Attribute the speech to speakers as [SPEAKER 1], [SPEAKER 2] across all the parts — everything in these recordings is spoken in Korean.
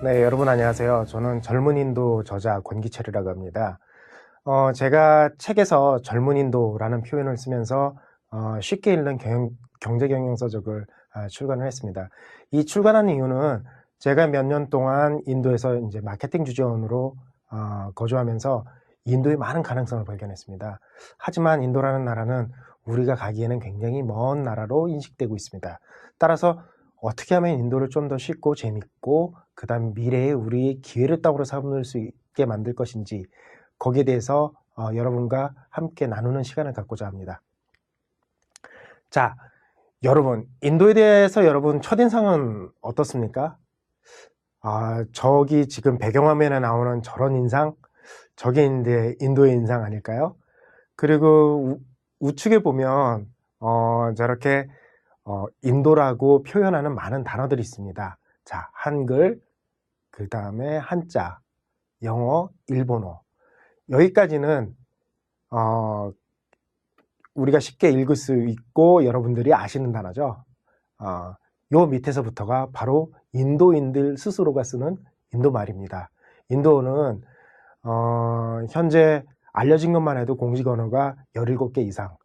[SPEAKER 1] 네, 여러분 안녕하세요. 저는 젊은 인도 저자 권기철이라고 합니다. 제가 책에서 젊은 인도라는 표현을 쓰면서 쉽게 읽는 경제경영서적을 출간을 했습니다. 이 출간한 이유는 제가 몇 년 동안 인도에서 이제 마케팅 주재원으로 거주하면서 인도의 많은 가능성을 발견했습니다. 하지만 인도라는 나라는 우리가 가기에는 굉장히 먼 나라로 인식되고 있습니다. 따라서 어떻게 하면 인도를 좀 더 쉽고 재밌고 그 다음 미래에 우리 기회를 땅으로 삼을 수 있게 만들 것인지 거기에 대해서 여러분과 함께 나누는 시간을 갖고자 합니다. 자, 여러분 인도에 대해서 여러분 첫인상은 어떻습니까? 저기 지금 배경화면에 나오는 저런 인상, 저게 인도의 인상 아닐까요? 그리고 우측에 보면 저렇게 인도라고 표현하는 많은 단어들이 있습니다. 자, 한글, 그 다음에 한자, 영어, 일본어. 여기까지는 우리가 쉽게 읽을 수 있고 여러분들이 아시는 단어죠. 요 밑에서부터가 바로 인도인들 스스로가 쓰는 인도 말입니다. 인도어는 현재 알려진 것만 해도 공식 언어가 17개 이상,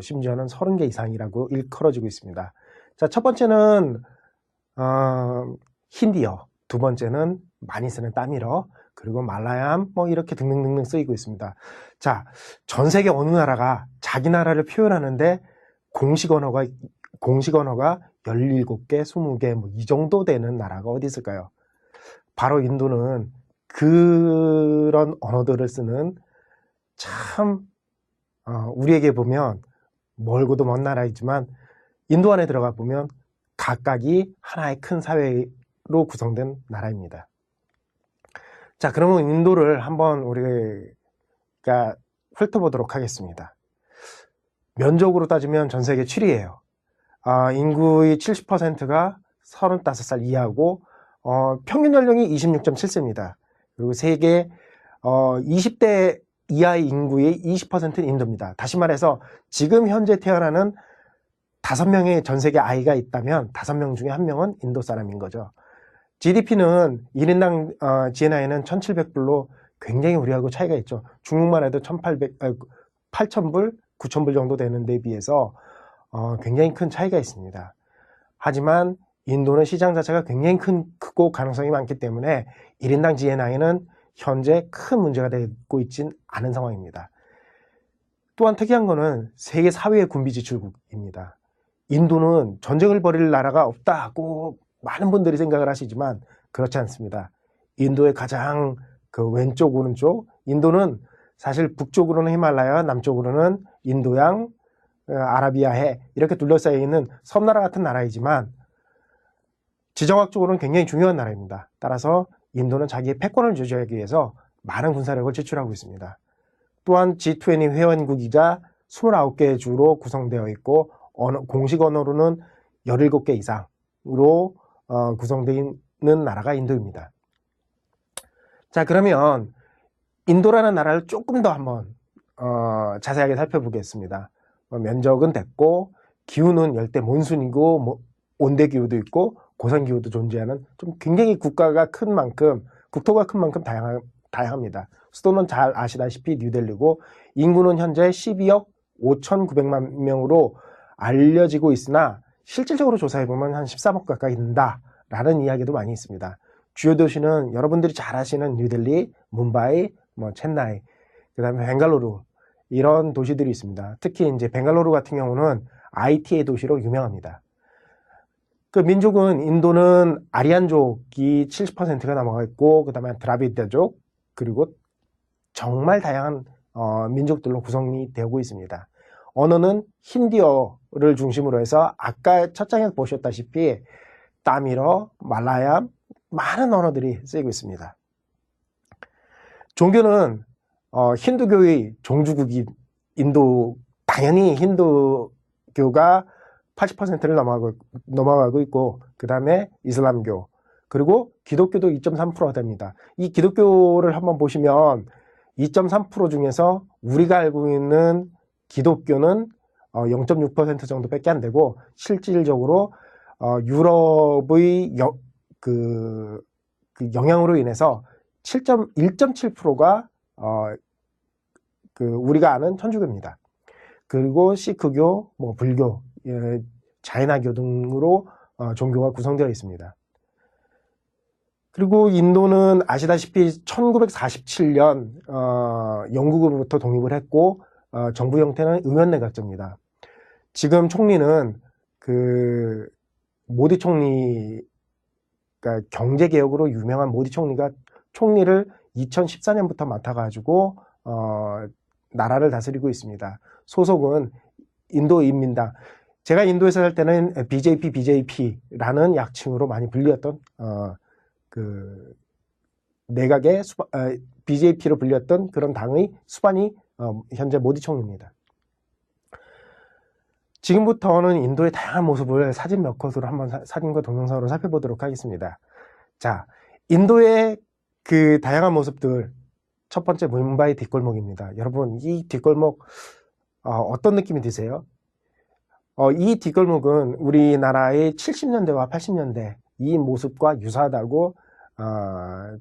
[SPEAKER 1] 심지어는 30개 이상이라고 일컬어지고 있습니다. 자, 첫 번째는 힌디어, 두 번째는 많이 쓰는 따밀어, 그리고 말라얌 이렇게 등등등등 쓰이고 있습니다. 자, 전 세계 어느 나라가 자기 나라를 표현하는데 공식 언어가 17개, 20개 이 정도 되는 나라가 어디 있을까요? 바로 인도는 그런 언어들을 쓰는 참 우리에게 보면 멀고도 먼 나라이지만 인도 안에 들어가 보면 각각이 하나의 큰 사회로 구성된 나라입니다. 자, 그러면 인도를 한번 우리가 훑어보도록 하겠습니다. 면적으로 따지면 전 세계 7위예요. 인구의 70%가 35살 이하고 평균 연령이 26.7세입니다. 그리고 세계 20대 이하의 인구의 20%는 인도입니다. 다시 말해서 지금 현재 태어나는 5명의 전 세계 아이가 있다면 5명 중에 1명은 인도 사람인 거죠. GDP는 1인당 GNI는 1,700불로 굉장히 우리하고 차이가 있죠. 중국만 해도 8,000불, 9,000불 정도 되는 데 비해서 굉장히 큰 차이가 있습니다. 하지만 인도는 시장 자체가 굉장히 크고 가능성이 많기 때문에 1인당 GNI는 현재 큰 문제가 되고 있진 않은 상황입니다. 또한 특이한 거는 세계 4위의 군비 지출국입니다. 인도는 전쟁을 벌일 나라가 없다고 많은 분들이 생각을 하시지만 그렇지 않습니다. 인도의 가장 왼쪽 오른쪽, 인도는 사실 북쪽으로는 히말라야, 남쪽으로는 인도양, 아라비아해 이렇게 둘러싸여 있는 섬나라 같은 나라이지만 지정학적으로는 굉장히 중요한 나라입니다. 따라서 인도는 자기의 패권을 유지하기 위해서 많은 군사력을 지출하고 있습니다. 또한 G20 회원국이자 29개 주로 구성되어 있고 공식 언어로는 17개 이상으로 구성되어 있는 나라가 인도입니다. 자, 그러면 인도라는 나라를 조금 더 한번 자세하게 살펴보겠습니다. 면적은 됐고 기후는 열대 몬순이고 온대 기후도 있고 고산 기후도 존재하는 좀 굉장히 국토가 큰 만큼 다양합니다. 수도는 잘 아시다시피 뉴델리고 인구는 현재 12억 5,900만 명으로 알려지고 있으나 실질적으로 조사해보면 한 13억 가까이 된다라는 이야기도 많이 있습니다. 주요 도시는 여러분들이 잘 아시는 뉴델리, 뭄바이, 첸나이, 그 다음에 벵갈루루 이런 도시들이 있습니다. 특히 이제 벵갈루루 같은 경우는 IT의 도시로 유명합니다. 그 민족은 인도는 아리안족이 70%가 넘어가 있고 그 다음에 드라비드족 그리고 정말 다양한 민족들로 구성이 되고 있습니다. 언어는 힌디어를 중심으로 해서 아까 첫 장에 보셨다시피 따밀어, 말라얌 많은 언어들이 쓰이고 있습니다. 종교는 힌두교의 종주국이 인도, 당연히 힌두교가 80%를 넘어가고 있고 그 다음에 이슬람교 그리고 기독교도 2.3%가 됩니다. 이 기독교를 한번 보시면 2.3% 중에서 우리가 알고 있는 기독교는 0.6% 정도밖에 안 되고 실질적으로 유럽의 그 영향으로 인해서 1.7%가 우리가 아는 천주교입니다. 그리고 시크교, 뭐 불교, 자이나교 등으로 종교가 구성되어 있습니다. 그리고 인도는 아시다시피 1947년 영국으로부터 독립을 했고 정부 형태는 의원내각제입니다. 지금 총리는 그 모디 총리, 그러니까 경제개혁으로 유명한 모디 총리가 총리를 2014년부터 맡아가지고 나라를 다스리고 있습니다. 소속은 인도인민당. 제가 인도에서 살 때는 BJP라는 약칭으로 많이 불렸던 그 내각의 BJP로 불렸던 그런 당의 수반이 현재 모디 총리입니다. 지금부터는 인도의 다양한 모습을 사진 몇 컷으로 한번 사진과 동영상으로 살펴보도록 하겠습니다. 자, 인도의 그 다양한 모습들, 첫 번째 뭄바이 뒷골목입니다. 여러분, 이 뒷골목 어떤 느낌이 드세요? 이 뒷골목은 우리나라의 70년대와 80년대 이 모습과 유사하다고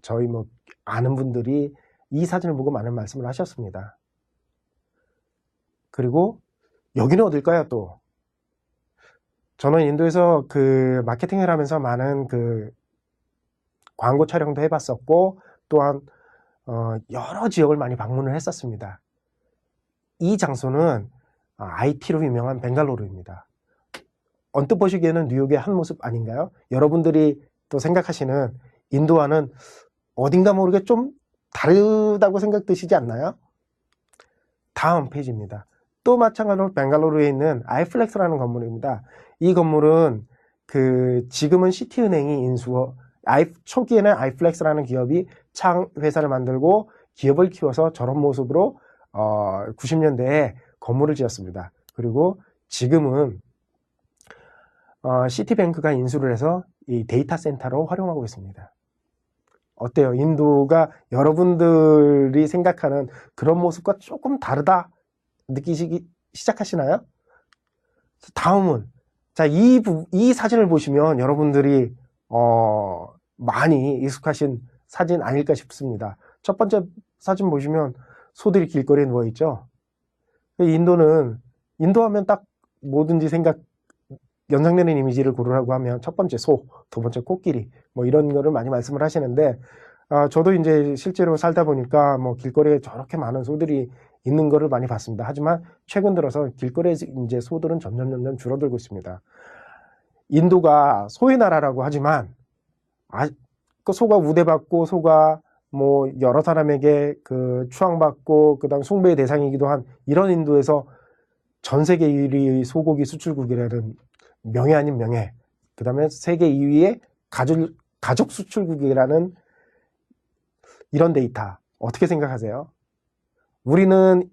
[SPEAKER 1] 저희 뭐 아는 분들이 이 사진을 보고 많은 말씀을 하셨습니다. 그리고 여기는 어딜까요? 또 저는 인도에서 그 마케팅을 하면서 많은 그 광고 촬영도 해봤었고 또한 여러 지역을 많이 방문을 했었습니다. 이 장소는 IT로 유명한 벵갈루루입니다. 언뜻 보시기에는 뉴욕의 한 모습 아닌가요? 여러분들이 또 생각하시는 인도와는 어딘가 모르게 좀 다르다고 생각되시지 않나요? 다음 페이지입니다. 또 마찬가지로 벵갈루루에 있는 아이플렉스라는 건물입니다. 이 건물은 지금은 시티은행이 초기에는 아이플렉스라는 기업이 회사를 만들고 기업을 키워서 저런 모습으로 90년대에 건물을 지었습니다. 그리고 지금은 시티뱅크가 인수를 해서 이 데이터 센터로 활용하고 있습니다. 어때요? 인도가 여러분들이 생각하는 그런 모습과 조금 다르다 느끼시기 시작하시나요? 다음은 자, 이 사진을 보시면 여러분들이 많이 익숙하신 사진 아닐까 싶습니다. 첫 번째 사진 보시면 소들이 길거리에 누워있죠. 인도하면 딱 뭐든지 연상되는 이미지를 고르라고 하면 첫 번째 소, 두 번째 코끼리 뭐 이런 거를 많이 말씀을 하시는데 저도 이제 실제로 살다 보니까 뭐 길거리에 저렇게 많은 소들이 있는 거를 많이 봤습니다. 하지만 최근 들어서 길거리에서 이제 소들은 점점 줄어들고 있습니다. 인도가 소의 나라라고 하지만 그 소가 우대받고 소가 뭐 여러 사람에게 추앙받고 그다음 숭배의 대상이기도 한 이런 인도에서 전 세계 1위 소고기 수출국이라는 명예 아닌 명예, 그 다음에 세계 2위의 가족 수출국이라는 이런 데이터 어떻게 생각하세요? 우리는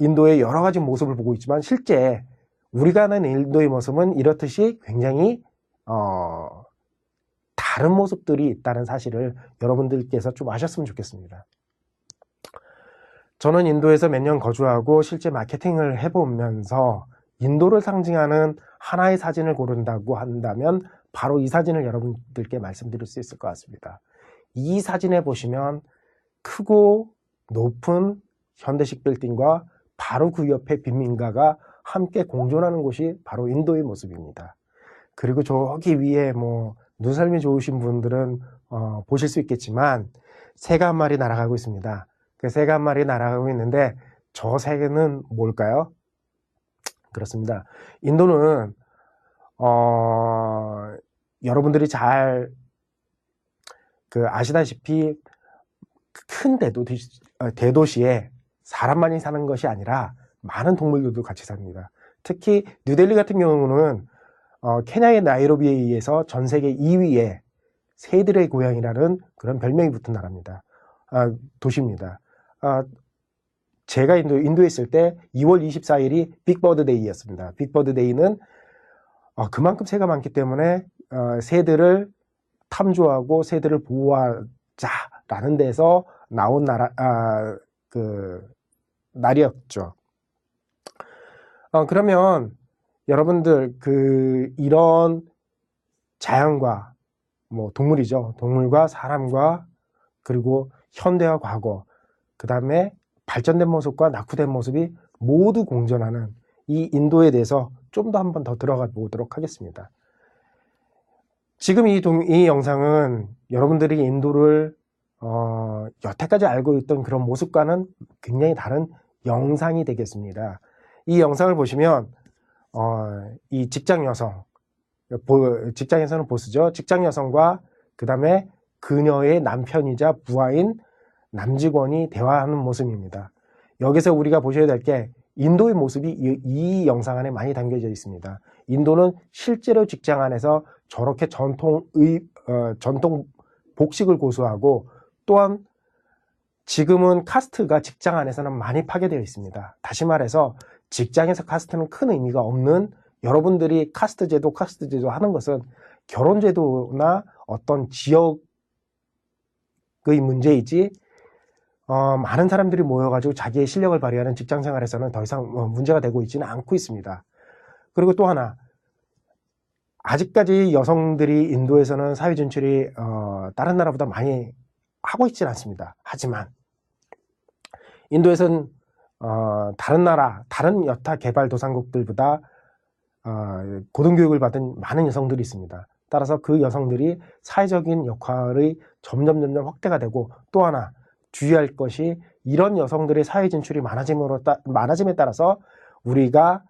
[SPEAKER 1] 인도의 여러 가지 모습을 보고 있지만 실제 우리가 아는 인도의 모습은 이렇듯이 굉장히 다른 모습들이 있다는 사실을 여러분들께서 좀 아셨으면 좋겠습니다. 저는 인도에서 몇 년 거주하고 실제 마케팅을 해보면서 인도를 상징하는 하나의 사진을 고른다고 한다면 바로 이 사진을 여러분들께 말씀드릴 수 있을 것 같습니다. 이 사진에 보시면 크고 높은 현대식 빌딩과 바로 그 옆에 빈민가가 함께 공존하는 곳이 바로 인도의 모습입니다. 그리고 저기 위에 뭐 눈썰미 좋으신 분들은 보실 수 있겠지만 새가 한 마리 날아가고 있습니다. 그 새가 한 마리 날아가고 있는데 저 새는 뭘까요? 그렇습니다. 인도는 여러분들이 잘 아시다시피 큰 대도시에 사람만이 사는 것이 아니라 많은 동물들도 같이 삽니다. 특히 뉴델리 같은 경우는 케냐의 나이로비에 의해서 전 세계 2위의 새들의 고향이라는 그런 별명이 붙은 나라입니다. 도시입니다. 제가 인도에 있을 때 2월 24일이 빅버드 데이였습니다. 빅버드 데이는 그만큼 새가 많기 때문에 새들을 탐조하고 새들을 보호하자라는 데서 나온 날이었죠. 그러면 여러분들 이런 자연과 뭐 동물이죠. 동물과 사람과 그리고 현대와 과거, 그 다음에 발전된 모습과 낙후된 모습이 모두 공존하는 이 인도에 대해서 좀 더 한번 더 들어가 보도록 하겠습니다. 지금 이 영상은 여러분들이 인도를 여태까지 알고 있던 그런 모습과는 굉장히 다른 영상이 되겠습니다. 이 영상을 보시면 이 직장 여성, 직장에서는 보스죠. 직장 여성과 그 다음에 그녀의 남편이자 부하인 남직원이 대화하는 모습입니다. 여기서 우리가 보셔야 될 게 인도의 모습이 이 영상 안에 많이 담겨져 있습니다. 인도는 실제로 직장 안에서 저렇게 전통 복식을 고수하고, 또한 지금은 카스트가 직장 안에서는 많이 파괴되어 있습니다. 다시 말해서 직장에서 카스트는 큰 의미가 없는, 여러분들이 카스트 제도 하는 것은 결혼 제도나 어떤 지역의 문제이지, 많은 사람들이 모여가지고 자기의 실력을 발휘하는 직장 생활에서는 더 이상 문제가 되고 있지는 않고 있습니다. 그리고 또 하나, 아직까지 여성들이 인도에서는 사회 진출이 다른 나라보다 많이 하고 있지는 않습니다. 하지만 인도에서는 다른 나라, 다른 여타 개발도상국들보다 고등교육을 받은 많은 여성들이 있습니다. 따라서 그 여성들이 사회적인 역할이 점점 확대가 되고, 또 하나 주의할 것이, 이런 여성들의 사회 진출이 많아짐에 따라서 우리가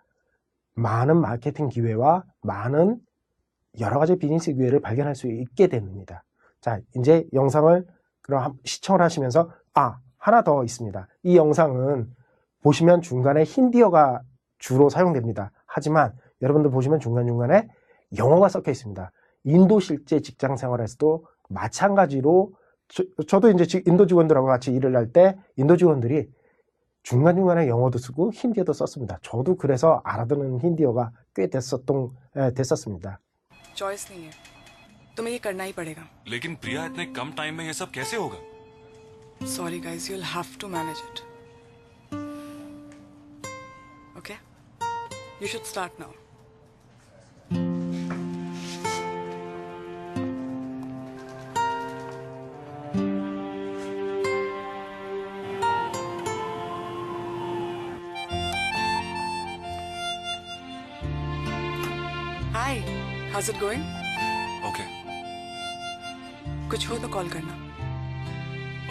[SPEAKER 1] 많은 마케팅 기회와 많은 여러 가지 비즈니스 기회를 발견할 수 있게 됩니다. 자, 이제 영상을 그럼 시청을 하시면서, 하나 더 있습니다. 이 영상은 보시면 중간에 힌디어가 주로 사용됩니다. 하지만 여러분들 보시면 중간중간에 영어가 섞여 있습니다. 인도 실제 직장 생활에서도 마찬가지로, 저도 이제 인도 직원들하고 같이 일을 할 때 인도 직원들이 중간중간에 영어도 쓰고 힌디어도 썼습니다. 저도 그래서 알아듣는 힌디어가 꽤 됐었습니다.
[SPEAKER 2] चॉइस नहीं है, तुम्हें ये करना ही पड़ेगा।
[SPEAKER 3] लेकिन प्रिया इतने कम टाइम में ये सब कैसे होगा?
[SPEAKER 2] Sorry guys, you'll have to manage it. Okay? You should start now. Hi, how's it going?
[SPEAKER 3] Okay
[SPEAKER 2] कुछ हो तो कॉल करना।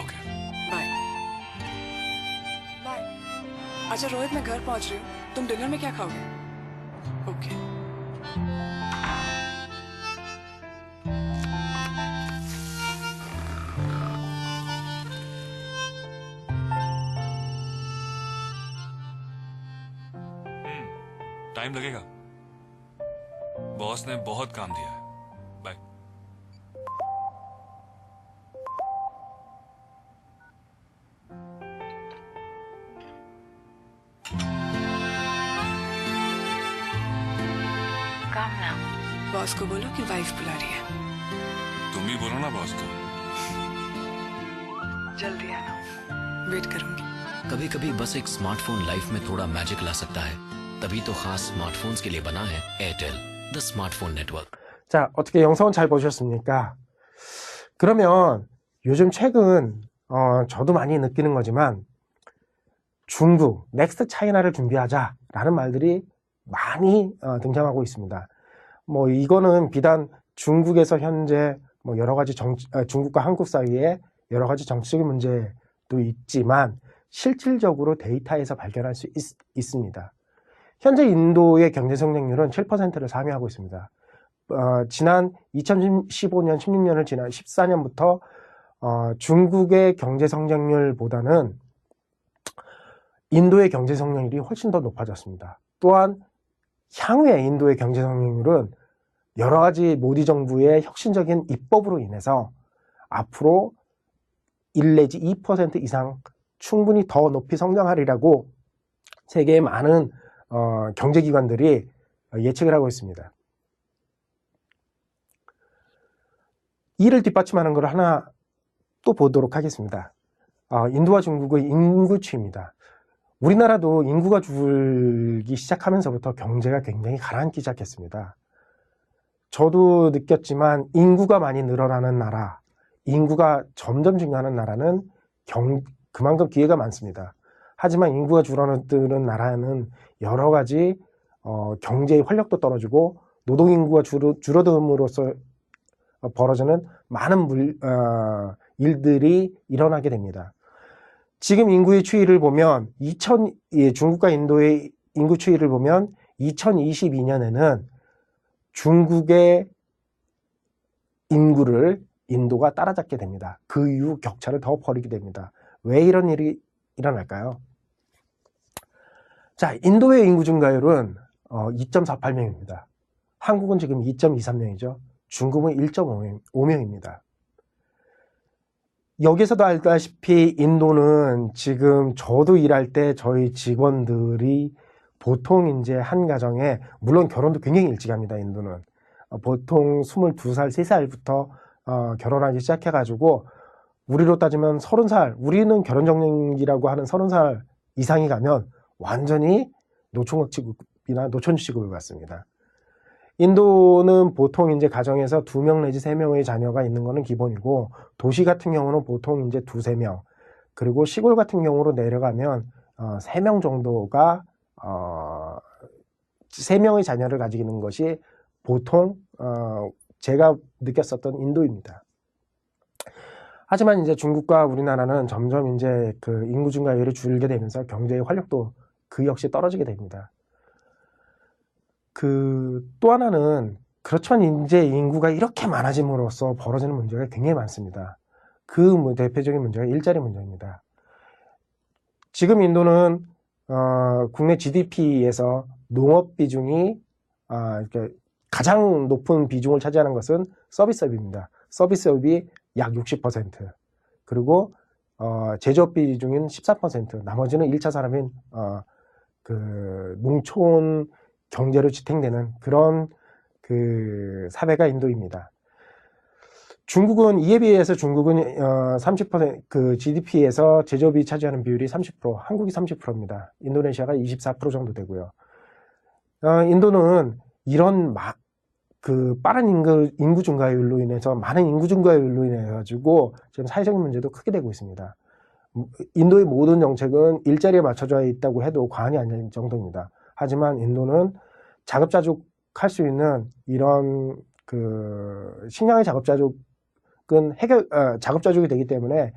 [SPEAKER 3] Okay
[SPEAKER 2] bye bye. अच्छा रोहित, मैं घर पहुंच रही हूँ, तुम डिनर में क्या खाओगे? ओके।
[SPEAKER 3] टाइम लगेगा, बॉस ने बहुत काम दिया है। बाय।
[SPEAKER 2] काम ना, बॉस को बोलो कि वाइफ बुला रही है।
[SPEAKER 3] तुम भी बोलो ना बॉस को।
[SPEAKER 2] जल्दी आना, वेट करूंगी।
[SPEAKER 4] कभी कभी बस एक स्मार्टफोन लाइफ में थोड़ा मैजिक ला सकता है। तभी तो खास स्मार्टफोन्स के लिए बना है एयरटेल द स्मार्टफोन नेटवर्क।
[SPEAKER 1] 자, 어떻게 영상은 잘 보셨습니까? 그러면 요즘 최근 저도 많이 느끼는 거지만, 중국, 넥스트 차이나를 준비하자라는 말들이 많이 등장하고 있습니다. 뭐 이거는 비단 중국에서 현재 뭐 여러 가지 중국과 한국 사이에 여러 가지 정치적인 문제도 있지만, 실질적으로 데이터에서 발견할 수 있습니다. 현재 인도의 경제 성장률은 7%를 상회하고 있습니다. 지난 2015년, 16년을 지난 14년부터 중국의 경제 성장률보다는 인도의 경제 성장률이 훨씬 더 높아졌습니다. 또한 향후에 인도의 경제 성장률은 여러 가지 모디 정부의 혁신적인 입법으로 인해서 앞으로 1 내지 2% 이상 충분히 더 높이 성장하리라고 세계의 많은 경제기관들이 예측을 하고 있습니다. 이를 뒷받침하는 걸 하나 또 보도록 하겠습니다. 인도와 중국의 인구추입니다. 우리나라도 인구가 줄기 시작하면서부터 경제가 굉장히 가라앉기 시작했습니다. 저도 느꼈지만 인구가 많이 늘어나는 나라, 인구가 점점 증가하는 나라는 그만큼 기회가 많습니다. 하지만 인구가 줄어드는 나라는 여러 가지 경제의 활력도 떨어지고 노동인구가 줄어듦으로써 벌어지는 많은 일들이 일어나게 됩니다. 지금 인구의 추이를 보면 중국과 인도의 인구 추이를 보면 2022년에는 중국의 인구를 인도가 따라잡게 됩니다. 그 이후 격차를 더 벌이게 됩니다. 왜 이런 일이 일어날까요? 자, 인도의 인구 증가율은 2.48명입니다. 한국은 지금 2.23명이죠. 중국은 1.5명입니다. 여기서도 알다시피 인도는 지금 저도 일할 때 저희 직원들이 보통 이제 한 가정에, 물론 결혼도 굉장히 일찍 합니다, 인도는. 보통 22살, 3살부터 결혼하기 시작해가지고, 우리로 따지면 30살, 우리는 결혼정년기라고 하는 30살 이상이 가면 완전히 노총각 취급이나 노천 취급을 받습니다. 인도는 보통 이제 가정에서 2명 내지 3명의 자녀가 있는 것은 기본이고, 도시 같은 경우는 보통 이제 2, 3명, 그리고 시골 같은 경우로 내려가면 3명 정도가 3명의 자녀를 가지고 있는 것이 보통 제가 느꼈었던 인도입니다. 하지만 이제 중국과 우리나라는 점점 이제 그 인구 증가율이 줄게 되면서 경제의 활력도 그 역시 떨어지게 됩니다. 또 하나는, 그렇지만 이제 인구가 이렇게 많아짐으로써 벌어지는 문제가 굉장히 많습니다. 대표적인 문제가 일자리 문제입니다. 지금 인도는 국내 GDP에서 농업 비중이 이렇게 가장 높은 비중을 차지하는 것은 서비스업입니다. 서비스업이 약 60%, 그리고 제조업 비중인 14%, 나머지는 1차 산업인 농촌 경제로 지탱되는 그런 사회가 인도입니다. 중국은, 이에 비해서 중국은 30%, GDP에서 제조업이 차지하는 비율이 30%, 한국이 30%입니다. 인도네시아가 24% 정도 되고요. 인도는 이런 빠른 인구 증가율로 인해서, 많은 인구 증가율로 인해 가지고 지금 사회적인 문제도 크게 되고 있습니다. 인도의 모든 정책은 일자리에 맞춰져 있다고 해도 과언이 아닐 정도입니다. 하지만 인도는 자급자족할 수 있는 이런 식량의 자급자족이 되기 때문에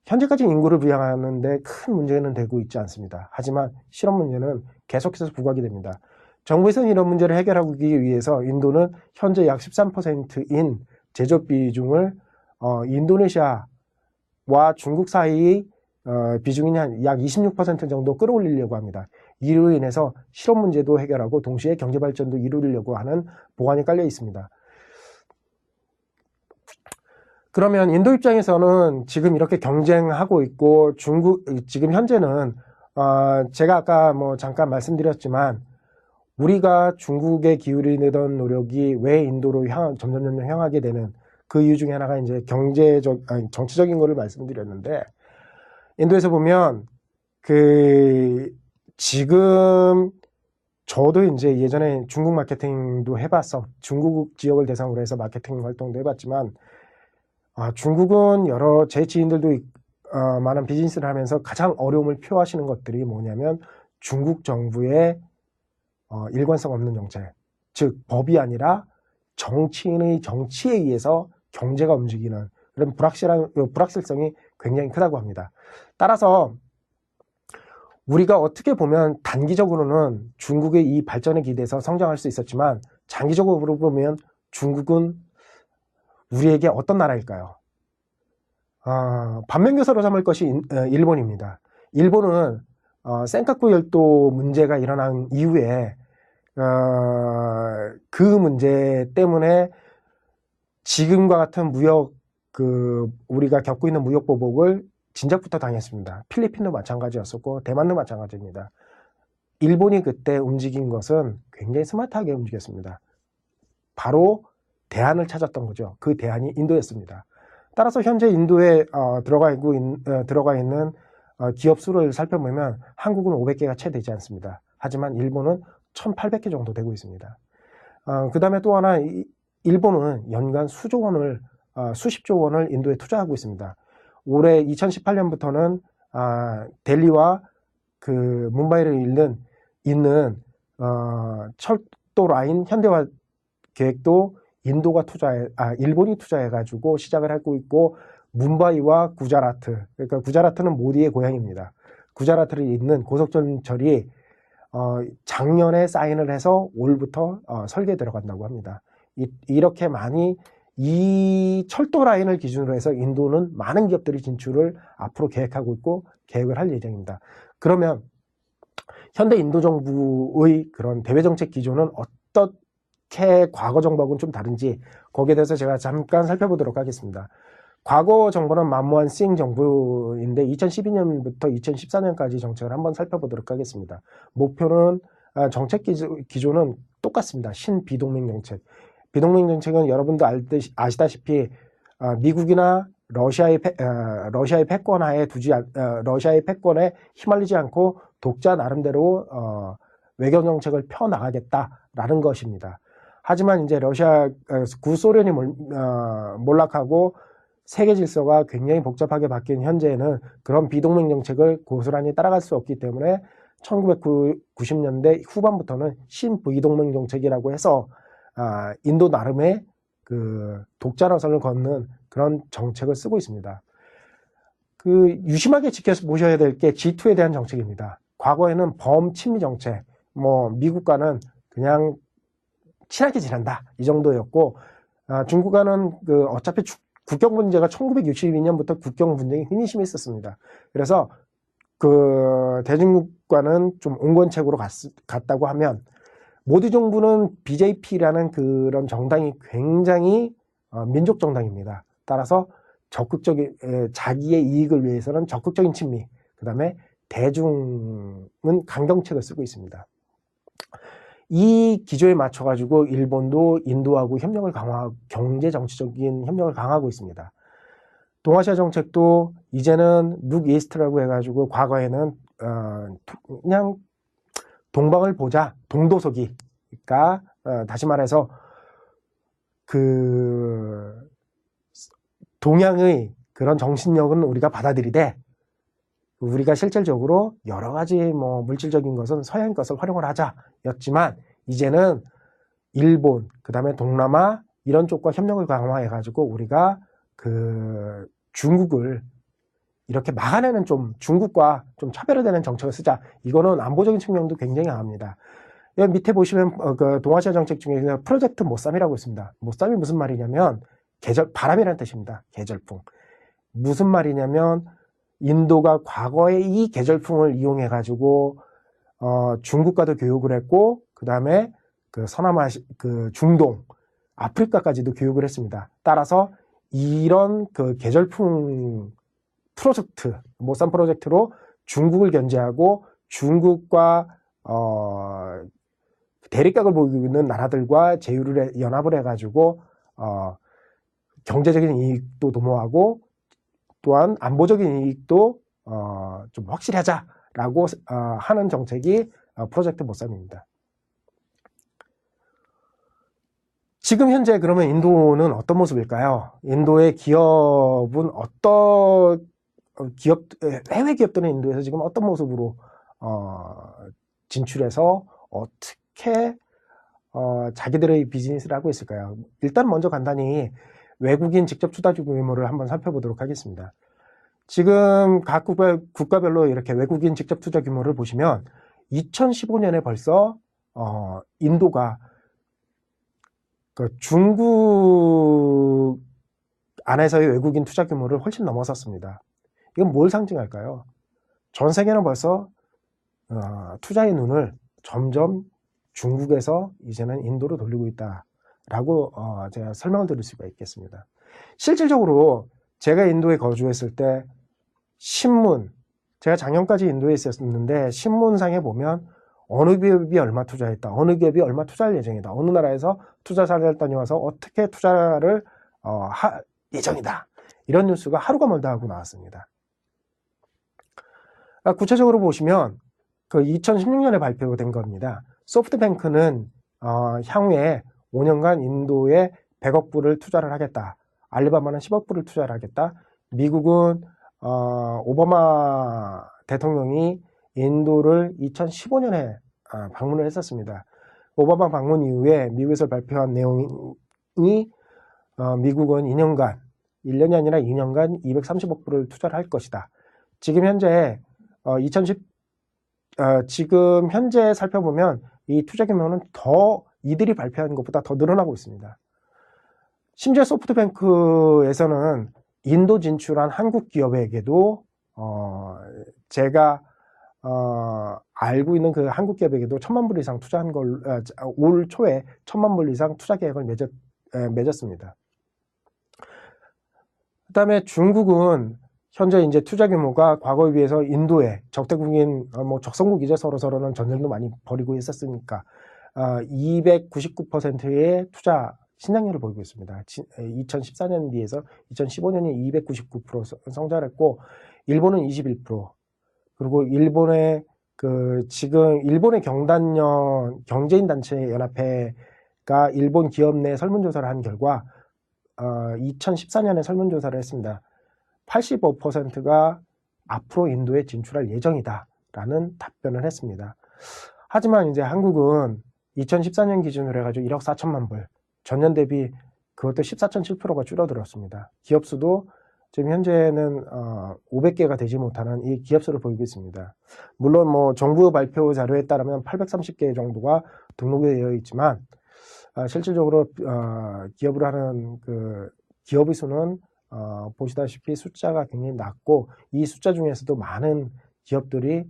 [SPEAKER 1] 현재까지 인구를 부양하는데 큰 문제는 되고 있지 않습니다. 하지만 실업 문제는 계속해서 부각이 됩니다. 정부에서는 이런 문제를 해결하기 위해서 인도는 현재 약 13%인 제조업 비중을 인도네시아와 중국 사이의 비중이 약 26% 정도 끌어올리려고 합니다. 이로 인해서 실업 문제도 해결하고 동시에 경제 발전도 이루려고 하는 보안이 깔려 있습니다. 그러면 인도 입장에서는 지금 이렇게 경쟁하고 있고, 지금 현재는 제가 아까 잠깐 말씀드렸지만, 우리가 중국에 기울이던 노력이 왜 인도로 점점 향하게 되는 그 이유 중에 하나가 이제 정치적인 거를 말씀드렸는데, 인도에서 보면 지금 저도 이제 예전에 중국 마케팅도 중국 지역을 대상으로 해서 마케팅 활동도 해봤지만, 중국은 제 지인들도 많은 비즈니스를 하면서 가장 어려움을 표하시는 것들이 뭐냐면, 중국 정부의 일관성 없는 정책, 즉 법이 아니라 정치인의 정치에 의해서 경제가 움직이는 그런 불확실성이 굉장히 크다고 합니다. 따라서 우리가 어떻게 보면 단기적으로는 중국의 이 발전에 기대서 성장할 수 있었지만, 장기적으로 보면 중국은 우리에게 어떤 나라일까요? 반면교사로 삼을 것이 일본입니다. 일본은 센카쿠 열도 문제가 일어난 이후에 그 문제 때문에 지금과 같은 우리가 겪고 있는 무역 보복을 진작부터 당했습니다. 필리핀도 마찬가지였었고 대만도 마찬가지입니다. 일본이 그때 움직인 것은 굉장히 스마트하게 움직였습니다. 바로 대안을 찾았던 거죠. 그 대안이 인도였습니다. 따라서 현재 인도에 들어가 있는 기업 수를 살펴보면 한국은 500개가 채 되지 않습니다. 하지만 일본은 1800개 정도 되고 있습니다. 그 다음에 또 하나, 일본은 연간 수십조 원을 인도에 투자하고 있습니다. 올해 2018년부터는 델리와 그 뭄바이를 잇는 철도 라인 현대화 계획도 일본이 투자해가지고 시작을 하고 있고, 뭄바이와 구자라트, 그러니까 구자라트는 모디의 고향입니다. 구자라트를 잇는 고속전철이 작년에 사인을 해서 올부터 설계에 들어간다고 합니다. 이렇게 많이 이 철도 라인을 기준으로 해서 인도는 많은 기업들이 진출을 앞으로 계획하고 있고 계획을 할 예정입니다. 그러면 현대 인도 정부의 그런 대외 정책 기조는 어떻게 과거 정부하고는 좀 다른지 거기에 대해서 제가 잠깐 살펴보도록 하겠습니다. 과거 정부는 만모한 싱 정부인데 2012년부터 2014년까지 정책을 한번 살펴보도록 하겠습니다. 목표는 정책 기조는 똑같습니다. 신비동맹 정책. 비동맹 정책은 여러분도 아시다시피 미국이나 러시아의 패권하에 러시아의 패권에 휘말리지 않고 독자 나름대로 외교 정책을 펴 나가겠다라는 것입니다. 하지만 이제 구소련이 몰락하고 세계 질서가 굉장히 복잡하게 바뀐 현재에는 그런 비동맹 정책을 고스란히 따라갈 수 없기 때문에 1990년대 후반부터는 신비동맹 정책이라고 해서 인도 나름의 그 독자 노선을 걷는 그런 정책을 쓰고 있습니다. 그 유심하게 지켜보셔야 될 게 G2에 대한 정책입니다. 과거에는 범친미 정책, 미국과는 그냥 친하게 지낸다 이 정도였고, 중국과는 어차피 국경 문제가 1962년부터 국경 분쟁이 흔히 심했었습니다. 그래서 대중국과는 좀 온건책으로 갔다고 하면, 모디 정부는 BJP라는 그런 정당이 굉장히 민족 정당입니다. 따라서 자기의 이익을 위해서는 적극적인 친미, 그 다음에 대중은 강경책을 쓰고 있습니다. 이 기조에 맞춰가지고 일본도 인도하고 경제 정치적인 협력을 강화하고 있습니다. 동아시아 정책도 이제는 룩 이스트라고 해가지고 과거에는 그냥 동방을 보자, 동도서기가 다시 말해서 동양의 그런 정신력은 우리가 받아들이되 우리가 실질적으로 여러 가지 물질적인 것은 서양 것을 활용을 하자였지만, 이제는 일본, 그 다음에 동남아 이런 쪽과 협력을 강화해가지고 우리가 중국을 이렇게 막아내는 중국과 좀 차별화되는 정책을 쓰자. 이거는 안보적인 측면도 굉장히 강합니다. 여기 밑에 보시면 동아시아 정책 중에 프로젝트 모쌈이라고 있습니다. 모쌈이 무슨 말이냐면 바람이라는 뜻입니다. 계절풍. 무슨 말이냐면 인도가 과거에 이 계절풍을 이용해 가지고 중국과도 교육을 했고, 그 다음에 중동, 아프리카까지도 교육을 했습니다. 따라서 이런 계절풍 프로젝트, 모쌈 프로젝트로 중국을 견제하고 중국과 대립각을 보이고 있는 나라들과 연합을 해가지고 경제적인 이익도 도모하고 또한 안보적인 이익도 좀 확실히 하자라고 하는 정책이 프로젝트 모쌈입니다. 지금 현재 그러면 인도는 어떤 모습일까요? 인도의 기업은 해외 기업들은 인도에서 지금 어떤 모습으로 진출해서 어떻게 자기들의 비즈니스를 하고 있을까요? 일단 먼저 간단히 외국인 직접 투자 규모를 한번 살펴보도록 하겠습니다. 지금 각 국가별로 이렇게 외국인 직접 투자 규모를 보시면 2015년에 벌써 인도가 중국 안에서의 외국인 투자 규모를 훨씬 넘어섰습니다. 이건 뭘 상징할까요? 전 세계는 벌써 투자의 눈을 점점 중국에서 이제는 인도로 돌리고 있다라고 제가 설명을 드릴 수가 있겠습니다. 실질적으로 제가 인도에 거주했을 때 제가 작년까지 인도에 있었는데 신문상에 보면 어느 기업이 얼마 투자했다, 어느 기업이 얼마 투자할 예정이다, 어느 나라에서 투자 사례를 다녀와서 어떻게 투자를 할 예정이다, 이런 뉴스가 하루가 멀다 하고 나왔습니다. 구체적으로 보시면 2016년에 발표된 겁니다. 소프트뱅크는 향후에 5년간 인도에 100억 불을 투자를 하겠다. 알리바바는 10억 불을 투자를 하겠다. 미국은 오바마 대통령이 인도를 2015년에 방문을 했었습니다. 오바마 방문 이후에 미국에서 발표한 내용이 미국은 2년간, 1년이 아니라 2년간 230억 불을 투자를 할 것이다. 지금 현재 지금 현재 살펴보면 이 투자 규모는 더 이들이 발표한 것보다 더 늘어나고 있습니다. 심지어 소프트뱅크에서는 인도 진출한 한국 기업에게도 제가 알고 있는 그 한국 기업에게도 1,000만 불 이상 투자한 올 초에 1,000만 불 이상 투자 계획을 맺었습니다. 그다음에 중국은 현재 이제 투자 규모가 과거에 비해서 인도에 적대국인 적성국이죠. 서로는 전쟁도 많이 벌이고 있었으니까 299%의 투자 신장률을 보이고 있습니다. 2014년 비해서 2015년에 299% 성장했고 일본은 21%. 그리고 일본의 지금 일본의 경제인 단체 연합회가 일본 기업 내 설문조사를 한 결과 2014년에 설문조사를 했습니다. 85%가 앞으로 인도에 진출할 예정이다라는 답변을 했습니다. 하지만 이제 한국은 2014년 기준으로 해가지고 1억 4천만 불, 전년 대비 그것도 14.7%가 줄어들었습니다. 기업 수도 지금 현재는 500개가 되지 못하는 이 기업 수를 보이고 있습니다. 물론 정부 발표 자료에 따르면 830개 정도가 등록이 되어 있지만 실질적으로 기업을 하는 그 기업의 수는 보시다시피 숫자가 굉장히 낮고 이 숫자 중에서도 많은 기업들이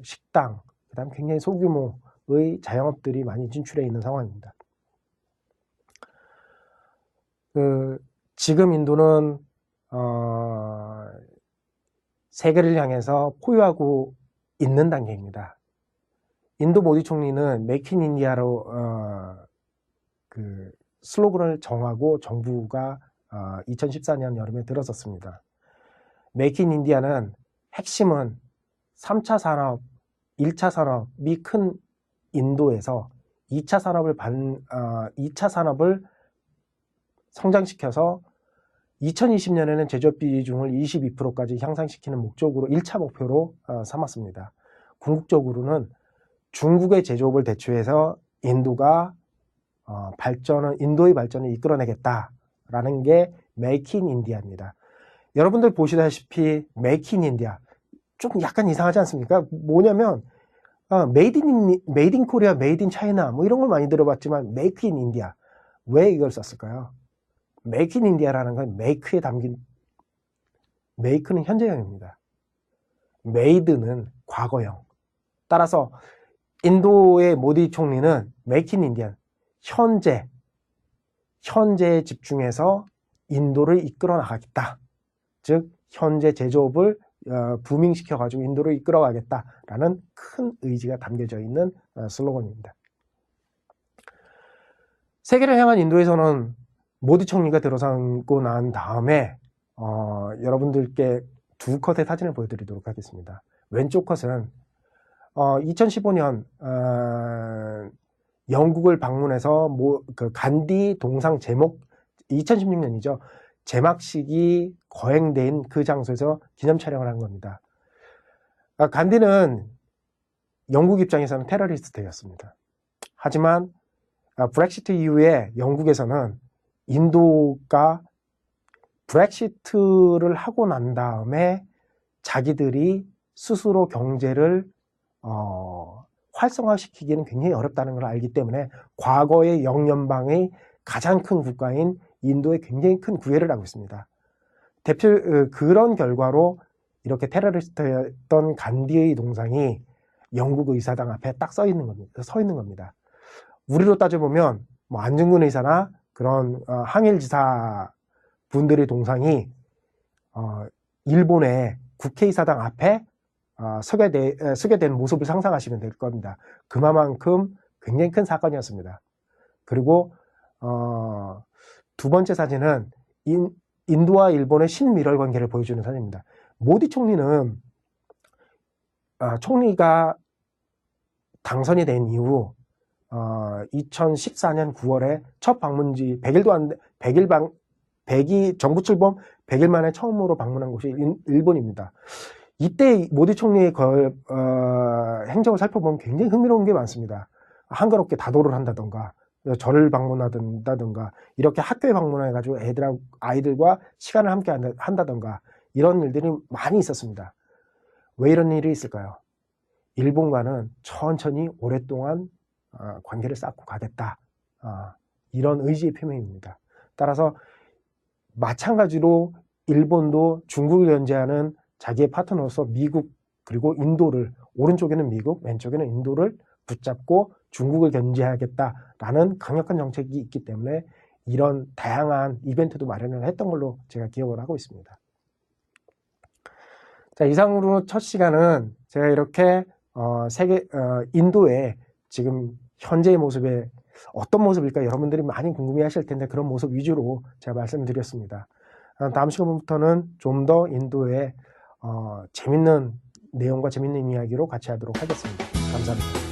[SPEAKER 1] 식당, 그다음 굉장히 소규모의 자영업들이 많이 진출해 있는 상황입니다. 지금 인도는 세계를 향해서 포유하고 있는 단계입니다. 인도 모디 총리는 메이크 인 인디아로 그 슬로건을 정하고 정부가 2014년 여름에 들어섰습니다. 메이크 인 인디아는 핵심은 3차 산업, 1차 산업이 큰 인도에서 2차 산업을 성장시켜서 2020년에는 제조업 비중을 22%까지 향상시키는 목적으로 1차 목표로 삼았습니다. 궁극적으로는 중국의 제조업을 대체해서 인도의 발전을 이끌어내겠다라는 게 메이크 인 인디아입니다. 여러분들 보시다시피 메이크 인 인디아 좀 약간 이상하지 않습니까? 뭐냐면 메이드 인 코리아, 메이드 인 차이나 이런 걸 많이 들어봤지만 메이크 인 인디아 왜 이걸 썼을까요? 메이크 인 인디아라는 건 메이크에 담긴 메이크는 현재형입니다. 메이드는 과거형. 따라서 인도의 모디 총리는 메이크 인 인디아 현재에 집중해서 인도를 이끌어 나가겠다. 즉 현재 제조업을 부밍시켜가지고 인도를 이끌어 가겠다라는 큰 의지가 담겨져 있는 슬로건입니다. 세계를 향한 인도에서는 모디 총리가 들어서고 난 다음에 여러분들께 두 컷의 사진을 보여드리도록 하겠습니다. 왼쪽 컷은 2015년 영국을 방문해서 그 간디 동상 제목 2016년이죠. 제막식이 거행된 그 장소에서 기념 촬영을 한 겁니다. 간디는 영국 입장에서는 테러리스트였습니다. 하지만 브렉시트 이후에 영국에서는 인도가 브렉시트를 하고 난 다음에 자기들이 스스로 경제를 활성화시키기는 굉장히 어렵다는 걸 알기 때문에 과거의 영연방의 가장 큰 국가인 인도에 굉장히 큰 구애를 하고 있습니다. 그런 결과로 이렇게 테러리스트였던 간디의 동상이 영국 의사당 앞에 딱 서 있는 겁니다. 우리로 따져보면 안중근 의사나 그런 항일지사 분들의 동상이 일본의 국회의사당 앞에 서게 된 모습을 상상하시면 될 겁니다. 그만큼 굉장히 큰 사건이었습니다. 그리고 두 번째 사진은 인도와 일본의 신밀월 관계를 보여주는 사진입니다. 모디 총리는 총리가 당선이 된 이후 2014년 9월에 첫 방문지 100일 정부 출범 100일 만에 처음으로 방문한 곳이 일본입니다. 이때 모디 총리의 행적을 살펴보면 굉장히 흥미로운 게 많습니다. 한가롭게 다도를 한다던가 절을 방문한다던가 이렇게 학교에 방문해가지고 아이들과 시간을 함께 한다던가 이런 일들이 많이 있었습니다. 왜 이런 일이 있을까요? 일본과는 천천히 오랫동안 관계를 쌓고 가겠다. 이런 의지의 표명입니다. 따라서 마찬가지로 일본도 중국을 견제하는 자기의 파트너로서 미국 그리고 인도를 오른쪽에는 미국, 왼쪽에는 인도를 붙잡고 중국을 견제하겠다라는 강력한 정책이 있기 때문에 이런 다양한 이벤트도 마련을 했던 걸로 제가 기억을 하고 있습니다. 자, 이상으로 첫 시간은 제가 이렇게 인도의 지금 현재의 모습에 어떤 모습일까 여러분들이 많이 궁금해 하실 텐데 그런 모습 위주로 제가 말씀드렸습니다. 다음 시간부터는 좀 더 인도의 재밌는 내용과 재밌는 이야기로 같이 하도록 하겠습니다. 감사합니다.